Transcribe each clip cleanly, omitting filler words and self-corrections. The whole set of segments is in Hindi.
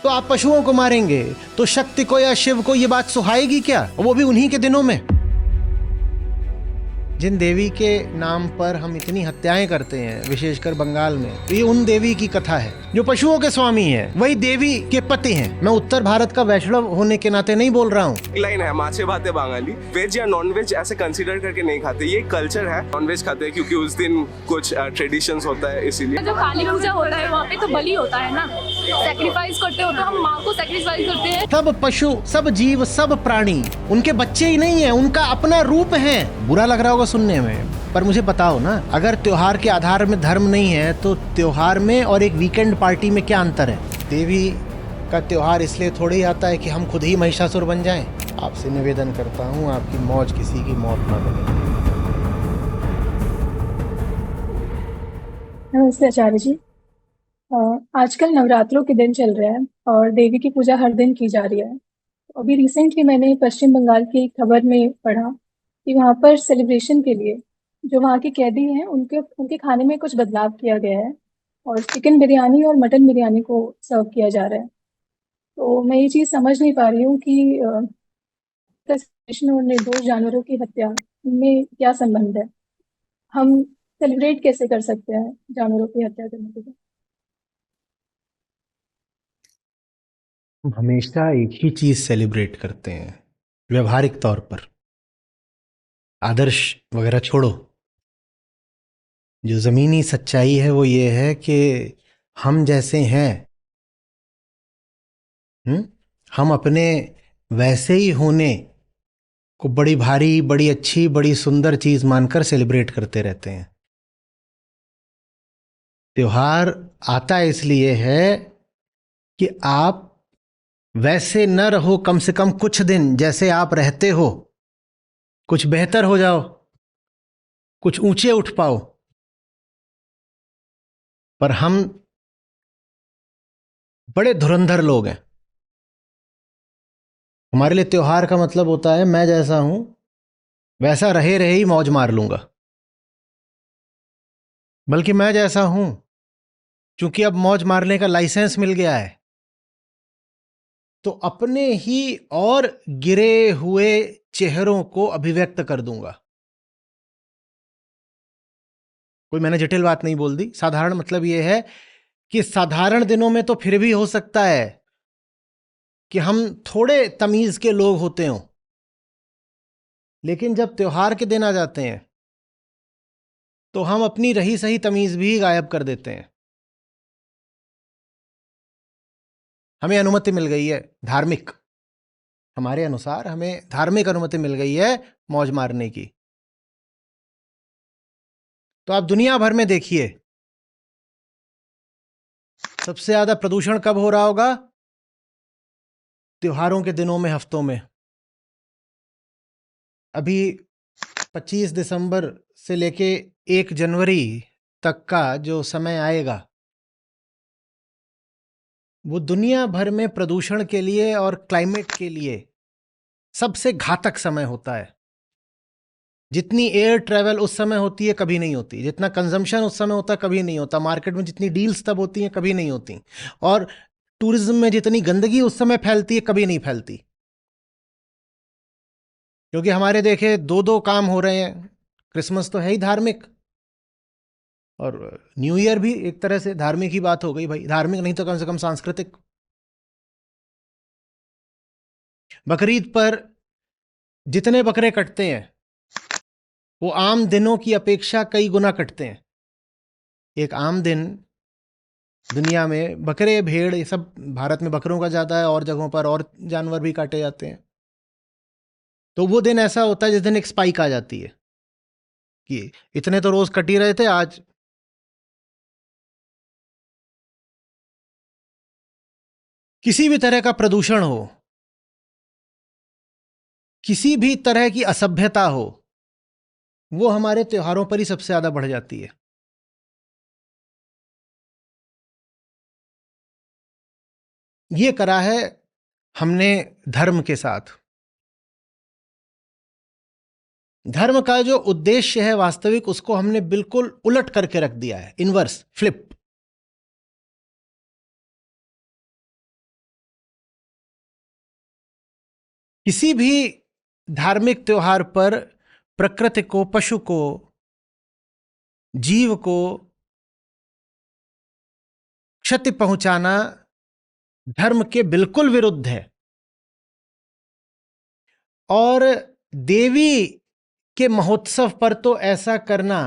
तो आप पशुओं को मारेंगे तो शक्ति को या शिव को ये बात सुहाएगी क्या, वो भी उन्हीं के दिनों में। जिन देवी के नाम पर हम इतनी हत्याएं करते हैं, विशेषकर बंगाल में, ये उन देवी की कथा है जो पशुओं के स्वामी हैं, वही देवी के पति हैं। मैं उत्तर भारत का वैष्णव होने के नाते नहीं बोल रहा हूँ। लाइन है, माछे भाते बांगाली, वेज या नॉन वेज ऐसे कंसीडर करके नहीं खाते, ये कल्चर है। नॉन वेज खाते हैं क्योंकि उस दिन कुछ ट्रेडिशंस होता है, इसीलिए। जो काली पूजा होता है वहाँ पे तो बलि होता है ना, सैक्रिफाइस करते हो, तो हम माँ को सैक्रिफाइस करते हैं। सब पशु, सब जीव, सब प्राणी उनके बच्चे ही नहीं है, उनका अपना रूप है। बुरा लग रहा होगा सुनने में, पर मुझे बताओ ना, अगर त्योहार के आधार में धर्म नहीं है तो त्योहार में और एक वीकेंड पार्टी में क्या अंतर है। देवी का त्योहार इसलिए थोड़ी आता है कि हम खुद ही महिषासुर बन जाएं। आपसे निवेदन करता हूँ, आपकी मौज किसी की मौत ना बने। नमस्ते आचार्य जी। आजकल नवरात्रों के दिन चल रहे हैं और देवी की पूजा हर दिन की जा रही है। अभी रिसेंटली मैंने पश्चिम बंगाल की एक खबर में पढ़ा कि वहाँ पर सेलिब्रेशन के लिए जो वहाँ के कैदी हैं उनके उनके खाने में कुछ बदलाव किया गया है और चिकन बिरयानी और मटन बिरयानी को सर्व किया जा रहा है। तो मैं ये चीज़ समझ नहीं पा रही हूँ कि सेलिब्रेशन और निर्दोष जानवरों की हत्या में क्या संबंध है। हम सेलिब्रेट कैसे कर सकते हैं जानवरों की हत्या करने के लिए? हम हमेशा एक ही चीज सेलिब्रेट करते हैं व्यवहारिक तौर पर। आदर्श वगैरह छोड़ो, जो जमीनी सच्चाई है वो ये है कि हम जैसे हैं, हम अपने वैसे ही होने को बड़ी भारी, बड़ी अच्छी, बड़ी सुंदर चीज मानकर सेलिब्रेट करते रहते हैं। त्योहार आता इसलिए है कि आप वैसे न रहो, कम से कम कुछ दिन जैसे आप रहते हो, कुछ बेहतर हो जाओ, कुछ ऊंचे उठ पाओ। पर हम बड़े धुरंधर लोग हैं। हमारे लिए त्योहार का मतलब होता है मैं जैसा हूं वैसा रहे रहे ही मौज मार लूंगा। बल्कि मैं जैसा हूं, चूंकि अब मौज मारने का लाइसेंस मिल गया है, तो अपने ही और गिरे हुए चेहरों को अभिव्यक्त कर दूंगा। कोई मैंने जटिल बात नहीं बोल दी। साधारण मतलब यह है कि साधारण दिनों में तो फिर भी हो सकता है कि हम थोड़े तमीज के लोग होते हों, लेकिन जब त्योहार के दिन आ जाते हैं तो हम अपनी रही सही तमीज भी गायब कर देते हैं। हमें अनुमति मिल गई है धार्मिक, हमारे अनुसार हमें धार्मिक अनुमति मिल गई है मौज मारने की। तो आप दुनिया भर में देखिए, सबसे ज्यादा प्रदूषण कब हो रहा होगा? त्योहारों के दिनों में, हफ्तों में। अभी 25 दिसंबर से लेके 1 जनवरी तक का जो समय आएगा, वो दुनिया भर में प्रदूषण के लिए और क्लाइमेट के लिए सबसे घातक समय होता है। जितनी एयर ट्रैवल उस समय होती है कभी नहीं होती, जितना कंजम्पशन उस समय होता है कभी नहीं होता, मार्केट में जितनी डील्स तब होती हैं कभी नहीं होती, और टूरिज्म में जितनी गंदगी उस समय फैलती है कभी नहीं फैलती। क्योंकि हमारे देखे दो काम हो रहे हैं। क्रिसमस तो है ही धार्मिक, और न्यू ईयर भी एक तरह से धार्मिक ही बात हो गई भाई, धार्मिक नहीं तो कम से कम सांस्कृतिक। बकरीद पर जितने बकरे कटते हैं वो आम दिनों की अपेक्षा कई गुना कटते हैं। एक आम दिन दुनिया में बकरे, भेड़, ये सब, भारत में बकरों का ज्यादा है, और जगहों पर और जानवर भी काटे जाते हैं। तो वो दिन ऐसा होता है जिस दिन एक स्पाइक आ जाती है कि इतने तो रोज कट ही रहे थे, आज। किसी भी तरह का प्रदूषण हो, किसी भी तरह की असभ्यता हो, वो हमारे त्योहारों पर ही सबसे ज्यादा बढ़ जाती है। ये करा है हमने धर्म के साथ। धर्म का जो उद्देश्य है वास्तविक, उसको हमने बिल्कुल उलट करके रख दिया है, इनवर्स, फ्लिप। किसी भी धार्मिक त्योहार पर प्रकृति को, पशु को, जीव को क्षति पहुंचाना धर्म के बिल्कुल विरुद्ध है। और देवी के महोत्सव पर तो ऐसा करना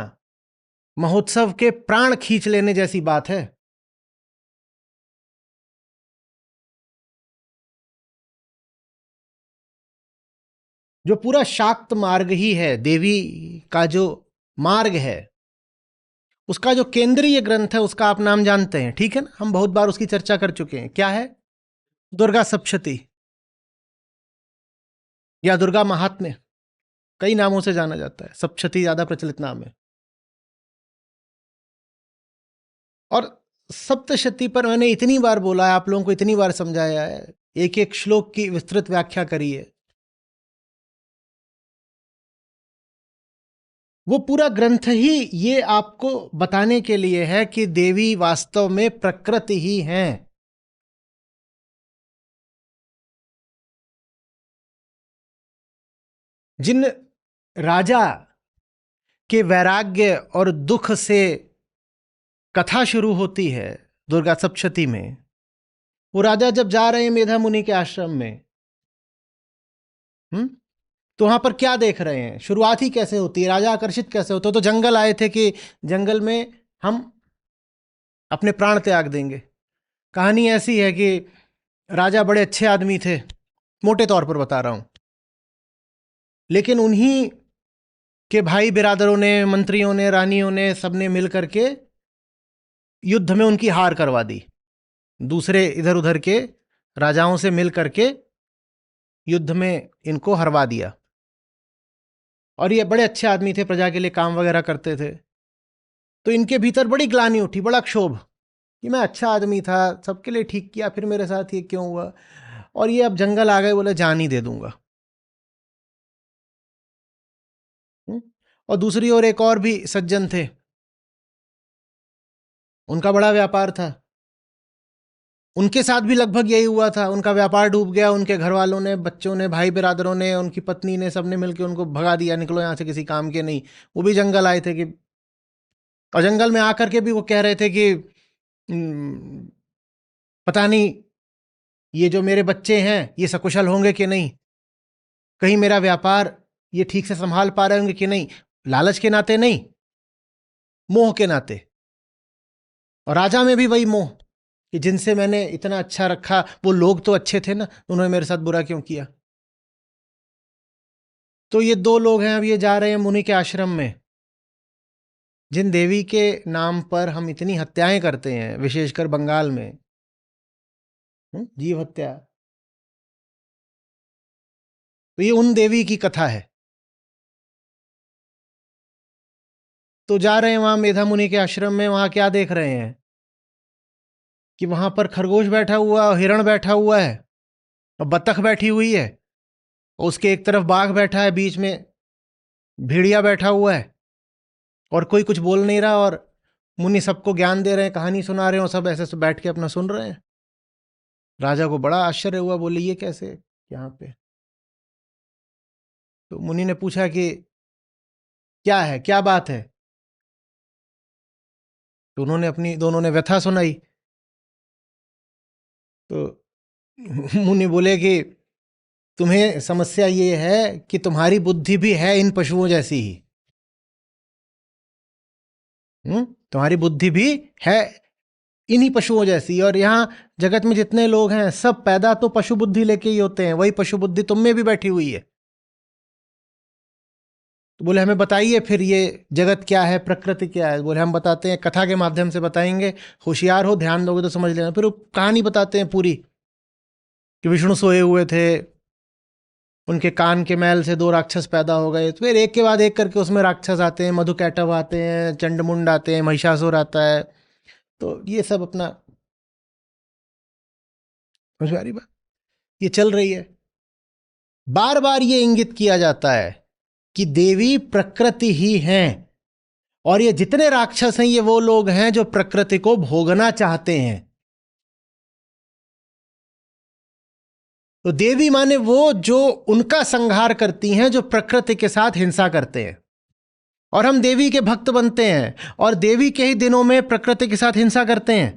महोत्सव के प्राण खींच लेने जैसी बात है। जो पूरा शाक्त मार्ग ही है, देवी का जो मार्ग है, उसका जो केंद्रीय ग्रंथ है उसका आप नाम जानते हैं, ठीक है ना? हम बहुत बार उसकी चर्चा कर चुके हैं। क्या है? दुर्गा सप्तशती या दुर्गा महात्म्य, कई नामों से जाना जाता है, सप्तशती ज्यादा प्रचलित नाम है। और सप्तशती पर मैंने इतनी बार बोला है, आप लोगों को इतनी बार समझाया है, एक एक श्लोक की विस्तृत व्याख्या करी है। वो पूरा ग्रंथ ही ये आपको बताने के लिए है कि देवी वास्तव में प्रकृति ही हैं। जिन राजा के वैराग्य और दुख से कथा शुरू होती है दुर्गा सप्तशती में, वो राजा जब जा रहे हैं मेधा मुनि के आश्रम में, तो वहां पर क्या देख रहे हैं? शुरुआत ही कैसे होती है? राजा आकर्षित कैसे होते? तो जंगल आए थे कि जंगल में हम अपने प्राण त्याग देंगे। कहानी ऐसी है कि राजा बड़े अच्छे आदमी थे, मोटे तौर पर बता रहा हूं, लेकिन उन्हीं के भाई बिरादरों ने, मंत्रियों ने, रानियों ने, सबने मिल करके युद्ध में उनकी हार करवा दी। दूसरे इधर उधर के राजाओं से मिल करके युद्ध में इनको हरवा दिया। और ये बड़े अच्छे आदमी थे, प्रजा के लिए काम वगैरह करते थे। तो इनके भीतर बड़ी ग्लानि उठी, बड़ा क्षोभ कि मैं अच्छा आदमी था, सबके लिए ठीक किया, फिर मेरे साथ ये क्यों हुआ? और ये अब जंगल आ गए, बोले जान ही दे दूंगा। और दूसरी ओर एक और भी सज्जन थे, उनका बड़ा व्यापार था, उनके साथ भी लगभग यही हुआ था। उनका व्यापार डूब गया, उनके घर वालों ने, बच्चों ने, भाई बिरादरों ने, उनकी पत्नी ने, सबने मिलकर उनको भगा दिया, निकलो यहां से, किसी काम के नहीं। वो भी जंगल आए थे कि, और जंगल में आकर के भी वो कह रहे थे कि पता नहीं ये जो मेरे बच्चे हैं ये सकुशल होंगे कि नहीं, कहीं मेरा व्यापार ये ठीक से संभाल पा रहे होंगे कि नहीं। लालच के नाते नहीं, मोह के नाते। और राजा में भी वही मोह कि जिनसे मैंने इतना अच्छा रखा, वो लोग तो अच्छे थे ना, उन्होंने मेरे साथ बुरा क्यों किया? तो ये दो लोग हैं, अब ये जा रहे हैं मुनि के आश्रम में। जिन देवी के नाम पर हम इतनी हत्याएं करते हैं, विशेषकर बंगाल में, जीव हत्या, तो ये उन देवी की कथा है। तो जा रहे हैं वहां मेधा मुनि के आश्रम में। वहां क्या देख रहे हैं कि वहां पर खरगोश बैठा हुआ, हिरण बैठा हुआ है, और बत्तख बैठी हुई है, और उसके एक तरफ बाघ बैठा है, बीच में भेड़िया बैठा हुआ है, और कोई कुछ बोल नहीं रहा। और मुनि सबको ज्ञान दे रहे हैं, कहानी सुना रहे हैं, और सब ऐसे बैठ के अपना सुन रहे हैं। राजा को बड़ा आश्चर्य हुआ, बोले ये कैसे यहाँ पे? तो मुनि ने पूछा कि क्या है, क्या बात है? तो उन्होंने अपनी, दोनों ने व्यथा सुनाई। तो मुनि बोले कि तुम्हें समस्या ये है कि तुम्हारी बुद्धि भी है इन पशुओं जैसी ही। तुम्हारी बुद्धि भी है इन्हीं पशुओं जैसी। और यहां जगत में जितने लोग हैं सब पैदा तो पशु बुद्धि लेके ही होते हैं, वही पशु बुद्धि तुम में भी बैठी हुई है। तो बोले हमें बताइए फिर ये जगत क्या है, प्रकृति क्या है? बोले हम बताते हैं, कथा के माध्यम से बताएंगे, होशियार हो, ध्यान दोगे तो समझ लेना। फिर वो कहानी बताते हैं पूरी कि विष्णु सोए हुए थे, उनके कान के मैल से दो राक्षस पैदा हो गए। तो फिर एक के बाद एक करके उसमें राक्षस आते हैं, मधुकैटभ आते हैं, चंडमुंड आते हैं, महिषासुर आता है। तो ये सब अपना, समझ में आ रही बात? ये चल रही है। बार बार ये इंगित किया जाता है कि देवी प्रकृति ही हैं, और ये जितने राक्षस हैं ये वो लोग हैं जो प्रकृति को भोगना चाहते हैं। तो देवी माने वो जो उनका संहार करती हैं, जो प्रकृति के साथ हिंसा करते हैं। और हम देवी के भक्त बनते हैं और देवी के ही दिनों में प्रकृति के साथ हिंसा करते हैं।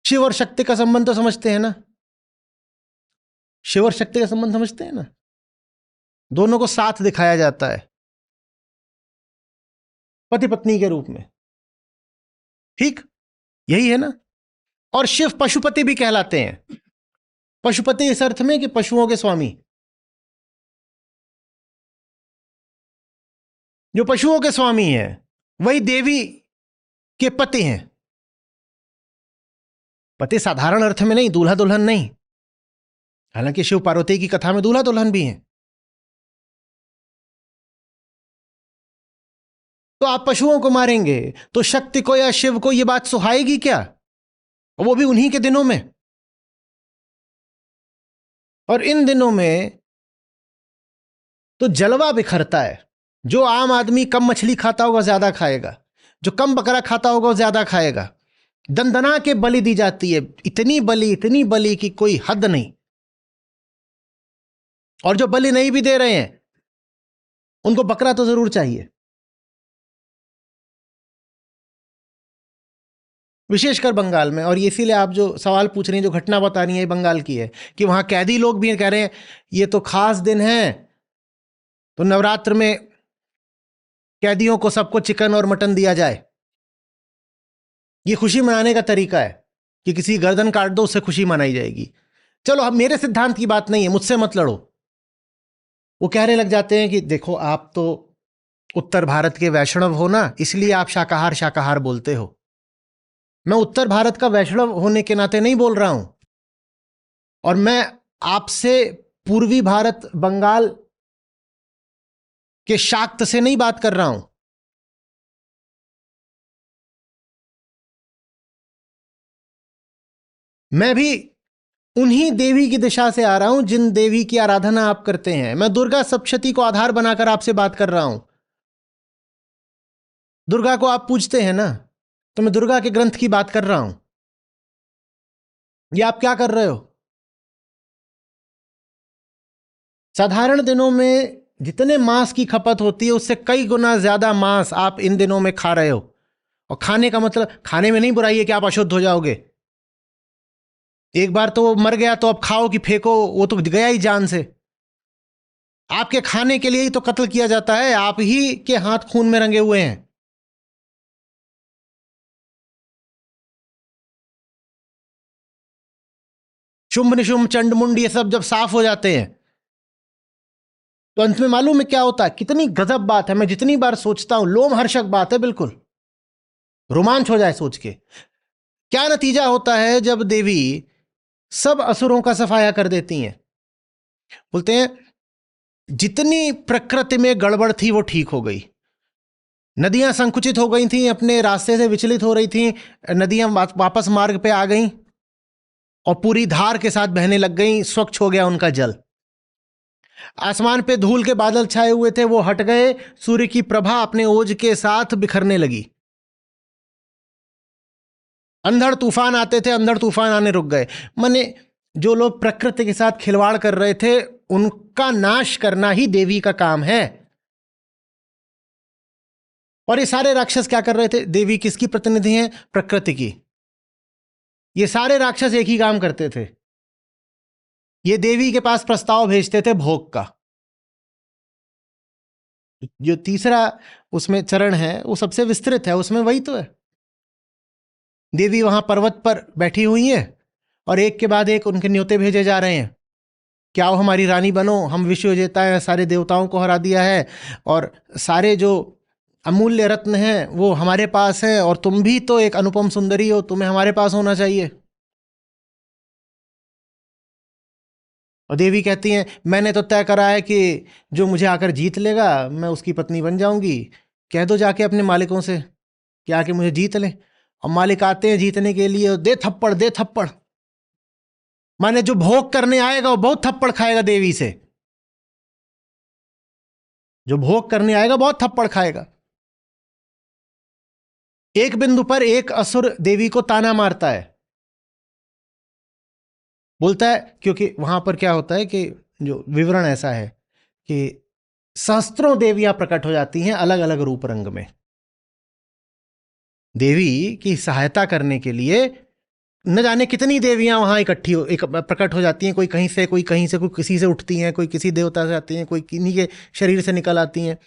शिव और शक्ति का संबंध तो समझते हैं ना, शिव और शक्ति का संबंध समझते हैं ना, दोनों को साथ दिखाया जाता है पति पत्नी के रूप में, ठीक यही है ना। और शिव पशुपति भी कहलाते हैं। पशुपति इस अर्थ में कि पशुओं के स्वामी, जो पशुओं के स्वामी हैं वही देवी के पति हैं। पति साधारण अर्थ में नहीं, दूल्हा दुल्हन नहीं, हालांकि शिव पार्वती की कथा में दूल्हा दुल्हन भी हैं। तो आप पशुओं को मारेंगे तो शक्ति को या शिव को यह बात सुहाएगी क्या? वो भी उन्हीं के दिनों में। और इन दिनों में तो जलवा बिखरता है। जो आम आदमी कम मछली खाता होगा ज्यादा खाएगा, जो कम बकरा खाता होगा वो ज्यादा खाएगा। दंदना के बलि दी जाती है, इतनी बलि कि कोई हद नहीं। और जो बलि नहीं भी दे रहे हैं उनको बकरा तो जरूर चाहिए। विशेषकर बंगाल में। और इसीलिए आप जो सवाल पूछ रही हैं, जो घटना बता रही है, ये बंगाल की है कि वहां कैदी लोग भी कह रहे हैं ये तो खास दिन है, तो नवरात्र में कैदियों को सबको चिकन और मटन दिया जाए। ये खुशी मनाने का तरीका है कि किसी गर्दन काट दो उससे खुशी मनाई जाएगी। चलो, अब मेरे सिद्धांत की बात नहीं है, मुझसे मत लड़ो। वो कहने लग जाते हैं कि देखो आप तो उत्तर भारत के वैष्णव हो ना, इसलिए आप शाकाहार शाकाहार बोलते हो। मैं उत्तर भारत का वैष्णव होने के नाते नहीं बोल रहा हूं, और मैं आपसे पूर्वी भारत बंगाल के शाक्त से नहीं बात कर रहा हूं। मैं भी उन्हीं देवी की दिशा से आ रहा हूं जिन देवी की आराधना आप करते हैं। मैं दुर्गा सप्तशती को आधार बनाकर आपसे बात कर रहा हूं। दुर्गा को आप पूजते हैं ना, तो मैं दुर्गा के ग्रंथ की बात कर रहा हूं। ये आप क्या कर रहे हो? साधारण दिनों में जितने मांस की खपत होती है उससे कई गुना ज्यादा मांस आप इन दिनों में खा रहे हो। और खाने का मतलब, खाने में नहीं बुराई है कि आप अशुद्ध हो जाओगे। एक बार तो वो मर गया तो अब खाओ कि फेंको, वो तो गया ही जान से। आपके खाने के लिए ही तो कत्ल किया जाता है, आप ही के हाथ खून में रंगे हुए हैं। शुंभ निशुंभ चंडमुंड ये सब जब साफ हो जाते हैं तो अंत में मालूम है क्या होता है? कितनी गजब बात है, मैं जितनी बार सोचता हूं, लोमहर्षक बात है, बिल्कुल रोमांच हो जाए सोच के। क्या नतीजा होता है जब देवी सब असुरों का सफाया कर देती हैं? बोलते हैं जितनी प्रकृति में गड़बड़ थी वो ठीक हो गई। नदियां संकुचित हो गई थी, अपने रास्ते से विचलित हो रही थी, नदियां वापस मार्ग पे आ गईं और पूरी धार के साथ बहने लग गईं। स्वच्छ हो गया उनका जल। आसमान पे धूल के बादल छाए हुए थे, वो हट गए। सूर्य की प्रभा अपने ओज के साथ बिखरने लगी। अंधड़ तूफान आते थे, अंधड़ तूफान आने रुक गए। माने जो लोग प्रकृति के साथ खिलवाड़ कर रहे थे उनका नाश करना ही देवी का काम है। और ये सारे राक्षस क्या कर रहे थे? देवी किसकी प्रतिनिधि हैं? प्रकृति की। ये सारे राक्षस एक ही काम करते थे, ये देवी के पास प्रस्ताव भेजते थे भोग का। जो तीसरा उसमें चरण है वो सबसे विस्तृत है, उसमें वही तो है। देवी वहां पर्वत पर बैठी हुई है और एक के बाद एक उनके न्योते भेजे जा रहे हैं कि आओ हमारी रानी बनो, हम विश्व विजेता हैं, सारे देवताओं को हरा दिया है और सारे जो अमूल्य रत्न हैं वो हमारे पास हैं, और तुम भी तो एक अनुपम सुंदरी हो, तुम्हें हमारे पास होना चाहिए। और देवी कहती हैं मैंने तो तय करा है कि जो मुझे आकर जीत लेगा मैं उसकी पत्नी बन जाऊंगी। कह दो जाके अपने मालिकों से कि आके मुझे जीत लें। और मालिक आते हैं जीतने के लिए, दे थप्पड़ दे थप्पड़। माने जो भोग करने आएगा वो बहुत थप्पड़ खाएगा देवी से। जो भोग करने आएगा बहुत थप्पड़ खाएगा। एक बिंदु पर एक असुर देवी को ताना मारता है बोलता है क्योंकि वहां पर क्या होता है कि जो विवरण ऐसा है कि सहस्त्रों देवियां प्रकट हो जाती हैं अलग अलग रूप रंग में। देवी की सहायता करने के लिए न जाने कितनी देवियां वहां प्रकट हो जाती हैं, कोई कहीं से, कोई कहीं से, कोई किसी से उठती हैं, कोई किसी देवता से आती हैं, कोई किन्हीं के शरीर से निकल आती हैं,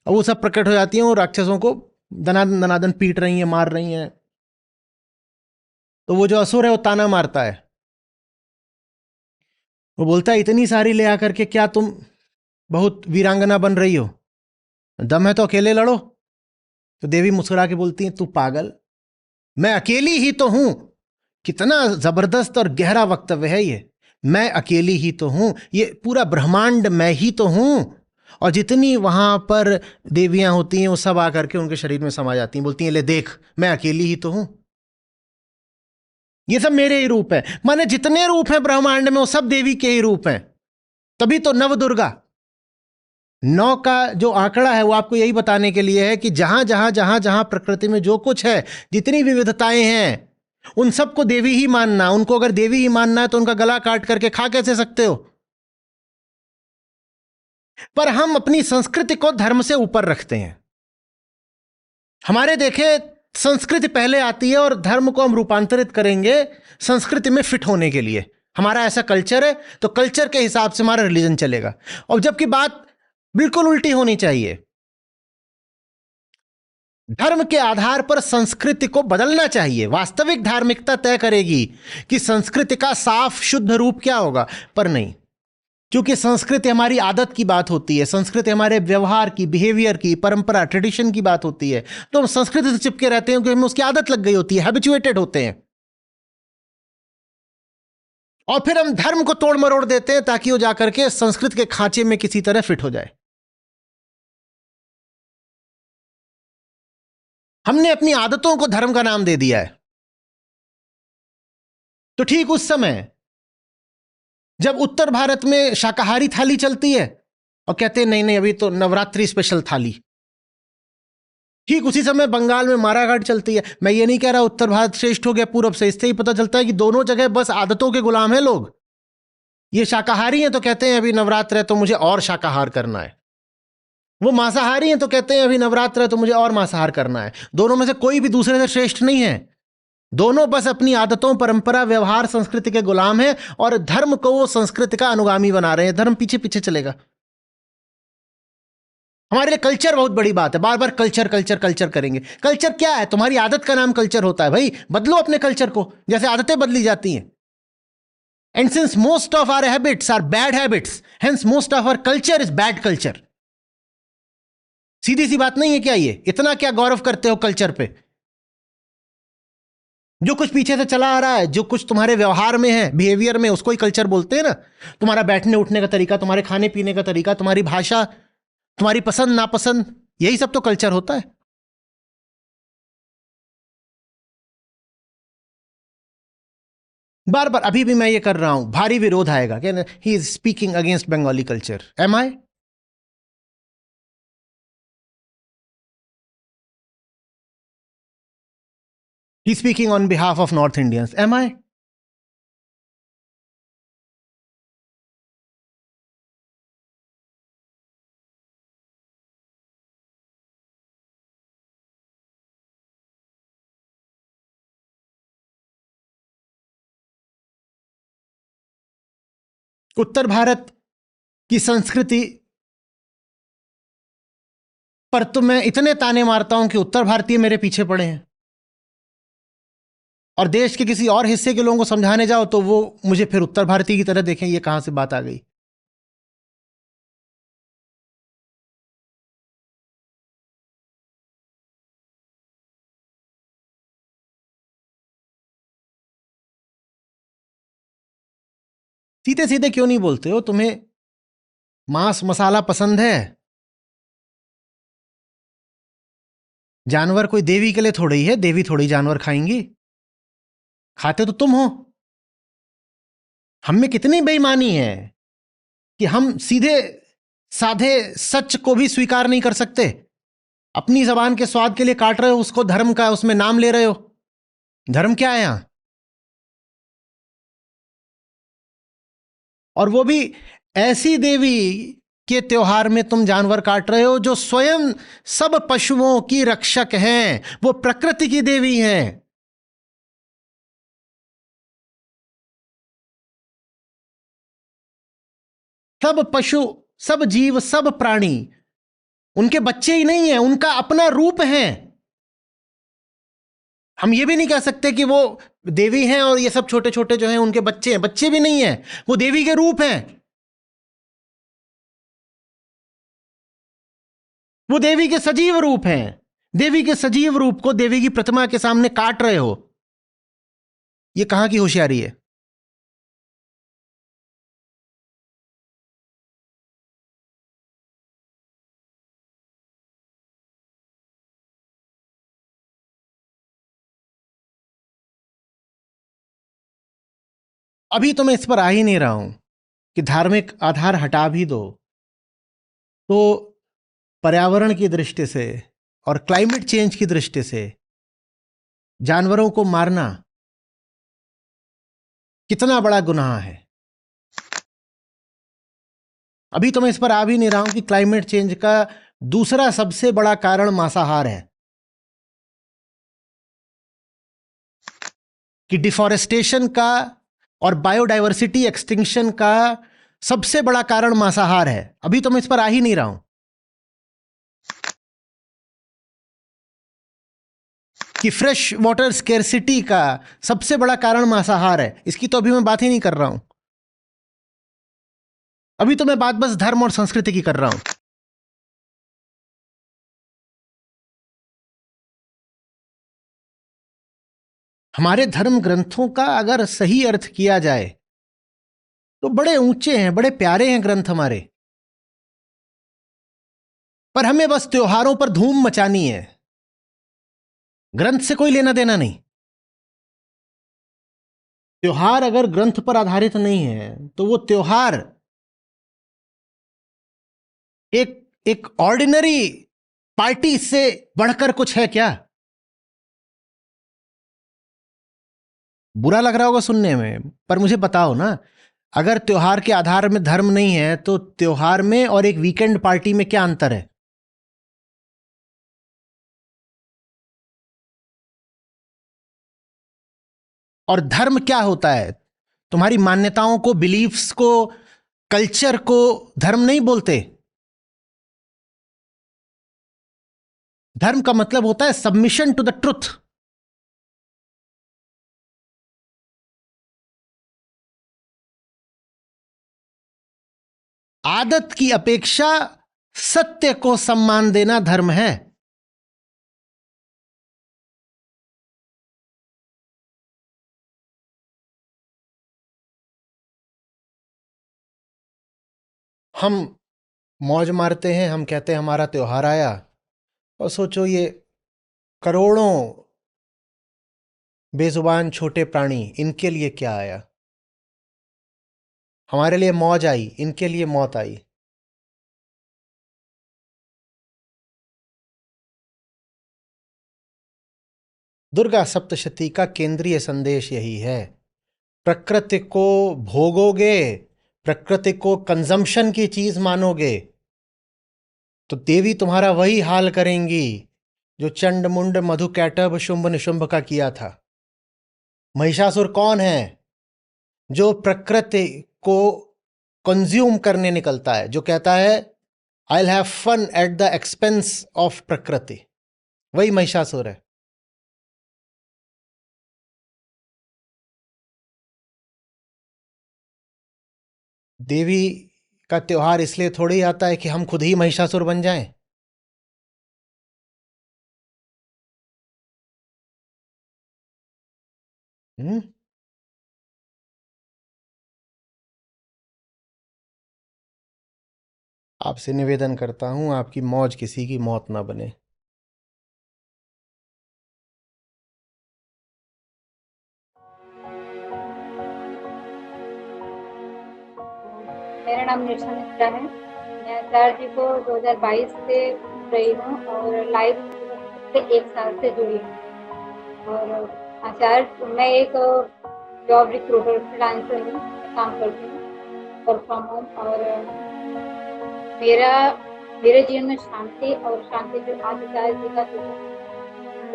और वो सब प्रकट हो जाती हैं और राक्षसों को दनादन दनादन पीट रही हैं, मार रही हैं। तो वो जो असुर है वो ताना मारता है, वो बोलता है इतनी सारी ले आकर के क्या तुम बहुत वीरांगना बन रही हो, दम है तो अकेले लड़ो। तो देवी मुस्कुरा के बोलती है, तू पागल, मैं अकेली ही तो हूं। कितना जबरदस्त और गहरा वक्तव्य है ये, मैं अकेली ही तो हूं, ये पूरा ब्रह्मांड मैं ही तो हूं। और जितनी वहां पर देवियां होती हैं वो सब आकर के उनके शरीर में समा जाती हैं, बोलती हैं ले देख मैं अकेली ही तो हूं, ये सब मेरे ही रूप है। माने जितने रूप हैं ब्रह्मांड में वो सब देवी के ही रूप हैं। तभी तो नव दुर्गा, 9 का जो आंकड़ा है वो आपको यही बताने के लिए है कि जहां जहां जहां जहां प्रकृति में जो कुछ है, जितनी विविधताएं हैं, उन सबको देवी ही मानना। उनको अगर देवी ही मानना है तो उनका गला काट करके खा कैसे सकते हो? पर हम अपनी संस्कृति को धर्म से ऊपर रखते हैं। हमारे देखे संस्कृति पहले आती है और धर्म को हम रूपांतरित करेंगे संस्कृति में फिट होने के लिए। हमारा ऐसा कल्चर है तो कल्चर के हिसाब से हमारा रिलीजन चलेगा, और जबकि बात बिल्कुल उल्टी होनी चाहिए। धर्म के आधार पर संस्कृति को बदलना चाहिए। वास्तविक धार्मिकता तय करेगी कि संस्कृति का साफ शुद्ध रूप क्या होगा, पर नहीं। क्योंकि संस्कृति हमारी आदत की बात होती है, संस्कृति हमारे व्यवहार की, बिहेवियर की, परंपरा, ट्रेडिशन की बात होती है। तो हम संस्कृति से चिपके रहते हैं क्योंकि हमें उसकी आदत लग गई होती है, हैबिचुएटेड होते हैं। और फिर हम धर्म को तोड़ मरोड़ देते हैं ताकि वो जाकर के संस्कृत के खांचे में किसी तरह फिट हो जाए। हमने अपनी आदतों को धर्म का नाम दे दिया है। तो ठीक उस समय जब उत्तर भारत में शाकाहारी थाली चलती है और कहते हैं नहीं नहीं अभी तो नवरात्रि स्पेशल थाली, ठीक उसी समय बंगाल में माराघाट चलती है। मैं ये नहीं कह रहा उत्तर भारत श्रेष्ठ हो गया पूर्व से, इससे ही पता चलता है कि दोनों जगह बस आदतों के गुलाम हैं लोग। ये शाकाहारी हैं तो कहते हैं अभी नवरात्र है तो मुझे और शाकाहार करना है, वो मांसाहारी हैं तो कहते हैं अभी नवरात्र है तो मुझे और मांसाहार करना है। दोनों में से कोई भी दूसरे से श्रेष्ठ नहीं है, दोनों बस अपनी आदतों, परंपरा, व्यवहार, संस्कृति के गुलाम हैं और धर्म को वो संस्कृति का अनुगामी बना रहे हैं। धर्म पीछे पीछे चलेगा। हमारे लिए कल्चर बहुत बड़ी बात है, बार बार कल्चर कल्चर कल्चर करेंगे। कल्चर क्या है? तुम्हारी आदत का नाम कल्चर होता है भाई। बदलो अपने कल्चर को, जैसे आदतें बदली जाती हैं। And since most of our habits are bad habits, hence most of our culture is bad culture. सीधी सी बात नहीं है क्या? ये इतना क्या गौरव करते हो कल्चर पे? जो कुछ पीछे से चला आ रहा है, जो कुछ तुम्हारे व्यवहार में है, बिहेवियर में, उसको ही कल्चर बोलते हैं ना। तुम्हारा बैठने उठने का तरीका, तुम्हारे खाने पीने का तरीका, तुम्हारी भाषा, तुम्हारी पसंद नापसंद, यही सब तो कल्चर होता है। बार बार अभी भी मैं ये कर रहा हूं, भारी विरोध आएगा क्या? He is speaking against Bengali culture. Am I? He speaking on behalf of north Indians. Am I? उत्तर भारत की संस्कृति पर तो मैं इतने ताने मारता हूं कि उत्तर भारतीय मेरे पीछे पड़े हैं, और देश के किसी और हिस्से के लोगों को समझाने जाओ तो वो मुझे फिर उत्तर भारतीय की तरह देखें। ये कहां से बात आ गई? सीधे सीधे क्यों नहीं बोलते हो? तुम्हें मांस मसाला पसंद है? जानवर कोई देवी के लिए थोड़ी ही है, देवी थोड़ी जानवर खाएंगी। खाते तो तुम हो। हम में कितनी बेईमानी है कि हम सीधे साधे सच को भी स्वीकार नहीं कर सकते। अपनी जबान के स्वाद के लिए काट रहे हो उसको, धर्म का उसमें नाम ले रहे हो। धर्म क्या है यहां? और वो भी ऐसी देवी के त्योहार में तुम जानवर काट रहे हो जो स्वयं सब पशुओं की रक्षक हैं, वो प्रकृति की देवी हैं। सब पशु, सब जीव, सब प्राणी उनके बच्चे ही नहीं हैं, उनका अपना रूप है। हम ये भी नहीं कह सकते कि वो देवी हैं और ये सब छोटे छोटे जो हैं उनके बच्चे हैं, बच्चे भी नहीं हैं, वो देवी के रूप हैं। वो देवी के सजीव रूप हैं। देवी के सजीव रूप को देवी की प्रतिमा के सामने काट रहे हो, ये कहां की होशियारी है? अभी तो मैं इस पर आ ही नहीं रहा हूं कि धार्मिक आधार हटा भी दो तो पर्यावरण की दृष्टि से और क्लाइमेट चेंज की दृष्टि से जानवरों को मारना कितना बड़ा गुनाह है। अभी तो मैं इस पर आ भी नहीं रहा हूं कि क्लाइमेट चेंज का दूसरा सबसे बड़ा कारण मांसाहार है, कि डिफॉरेस्टेशन का और बायोडायवर्सिटी एक्सटिंक्शन का सबसे बड़ा कारण मांसाहार है। अभी तो मैं इस पर आ ही नहीं रहा हूं कि फ्रेश वाटर स्केर्सिटी का सबसे बड़ा कारण मांसाहार है, इसकी तो अभी मैं बात ही नहीं कर रहा हूं। अभी तो मैं बात बस धर्म और संस्कृति की कर रहा हूं। हमारे धर्म ग्रंथों का अगर सही अर्थ किया जाए तो बड़े ऊंचे हैं, बड़े प्यारे हैं ग्रंथ हमारे, पर हमें बस त्योहारों पर धूम मचानी है, ग्रंथ से कोई लेना देना नहीं। त्योहार अगर ग्रंथ पर आधारित नहीं है तो वो त्योहार एक ऑर्डिनरी पार्टी से बढ़कर कुछ है क्या? बुरा लग रहा होगा सुनने में, पर मुझे बताओ ना, अगर त्योहार के आधार में धर्म नहीं है तो त्योहार में और एक वीकेंड पार्टी में क्या अंतर है? और धर्म क्या होता है? तुम्हारी मान्यताओं को, बिलीफ्स को, कल्चर को धर्म नहीं बोलते। धर्म का मतलब होता है सबमिशन टू द ट्रुथ। आदत की अपेक्षा सत्य को सम्मान देना धर्म है। हम मौज मारते हैं, हम कहते हैं हमारा त्योहार आया, और सोचो ये करोड़ों बेजुबान छोटे प्राणी, इनके लिए क्या आया? हमारे लिए मौज आई, इनके लिए मौत आई। दुर्गा सप्तशती का केंद्रीय संदेश यही है। प्रकृति को भोगोगे, प्रकृति को कंजम्पशन की चीज मानोगे तो देवी तुम्हारा वही हाल करेंगी जो चंड मुंड मधु कैटभ शुंभ निशुंभ का किया था। महिषासुर कौन है? जो प्रकृति को कंज्यूम करने निकलता है, जो कहता है I will have fun at the expense of प्रकृति, वही महिषासुर है। देवी का त्योहार इसलिए थोड़ी आता है कि हम खुद ही महिषासुर बन जाएं। हम्म आपसे निवेदन करता हूं, आपकी मौज किसी की मौत ना बने। मेरा नाम निशा मिश्रा है। मैं आचार्य जी को 2022 से सुन रही हूँ और लाइव से 1 साल से जुड़ी हूँ। और आचार्य, मैं एक जॉब रिक्रूटर फ्रीलांसर हूँ, काम करती हूँ वर्क फ्रॉम होम और मेरा मेरे जीवन में शांति और शांति जो आचार्य जी का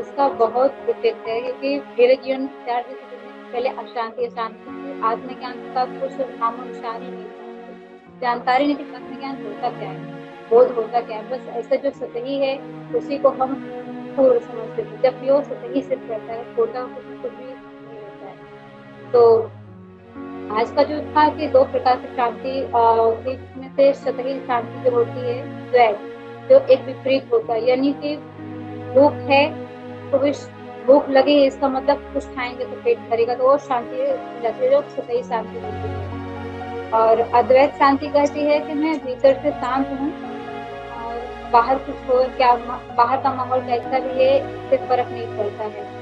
उसका बहुत इफेक्ट है, क्योंकि मेरे जीवन में 4 दिन से पहले अशांति अशांति थी, आत्मज्ञान का कुछ नामो निशान ही नहीं था, जानकारी नहीं थी आत्मज्ञान होता क्या है, बोध होता क्या है। बस ऐसा जो सतही है उसी को हम पूर्ण समझते थे। जब भी वो सतही सिद्ध करता है, छोटा कुछ भी नहीं होता है। तो आज का जो था कि 2 प्रकार की शांति में से सतही शांति जो होती है द्वैत, जो एक विपरीत होता है, यानी कि भूख है तो भूख लगी है, इसका मतलब कुछ खाएंगे तो पेट भरेगा, तो वो शांति जाती है, जो सतही शांति होती है। और अद्वैत शांति कहती है कि मैं भीतर से शांत हूँ और बाहर कुछ हो, क्या बाहर का माहौल कैसा भी है इससे फर्क नहीं पड़ता है।